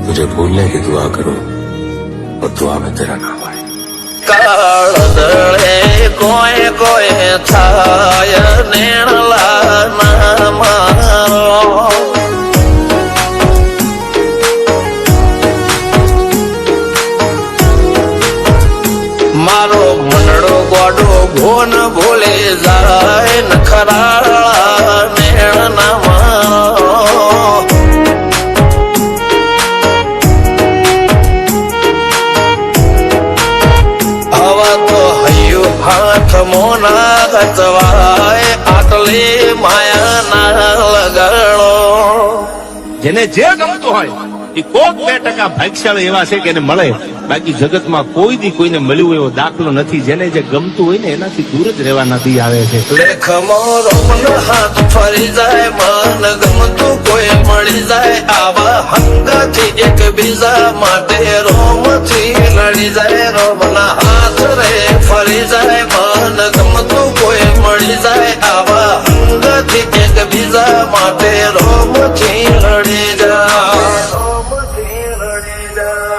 मुझे भूलने की दुआ करो और दुआ में तेरा नाम आए। काळदळे कोय कोय थाय नेणला ना मारो मारो मनडो गोडो घोन भूले जाय नखराळा नेण ना मारो हवा तो हयु हाथ मोना गचवाय आटले माया ना લગાડો જેને જે ગમતું હોય એ કોક 2% ભાગ્યશાળી એવા છે કે એને મળે, બાકી જગતમાં કોઈ દી કોઈને મળ્યું એવો દાખલો નથી. જેને જે ગમતું હોય ને એનાથી દૂર જ રહેવાના દી આવે છે. લેખ મોરો મન હાથ ફરી જાય મન ગમતું કોઈ મળી જાય આવા હંગથી એક બીજા માટે રોમથી લડી જાય રોમના હાથ રે ફરી જાય મન ગમતું કોઈ મળી જાય આવા હંગથી એક બીજા માટે રોમથી લડી જાય રોમથી લડી જાય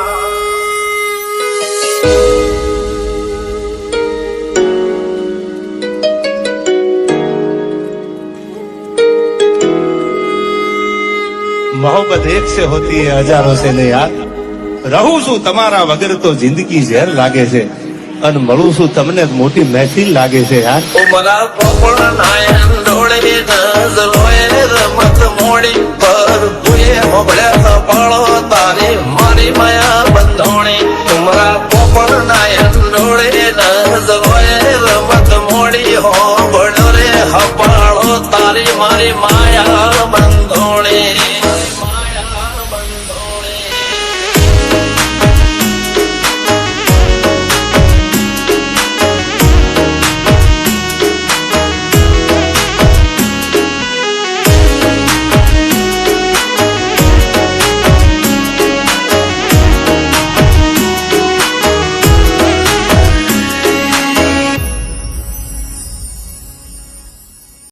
मोहब्बत एक से होती है हजारों से नहीं यार. રહું છું તમારા વગર તો જિંદગી ઝેર લાગે છે અને મળું છું તમને મોટી મહેફિલ લાગે છે યાર. ઉમરા પોપળ નાયન ડોળે નજરોએ રમત મોડી પર ભૂએ હોબળ્યા પાળો તારી મારી માયા બંધોણી ઉમરા પોપળ નાયન ડોળે નજરોએ રમત મોડી હોબળ્યો રે હપાળો તારી મારી માયા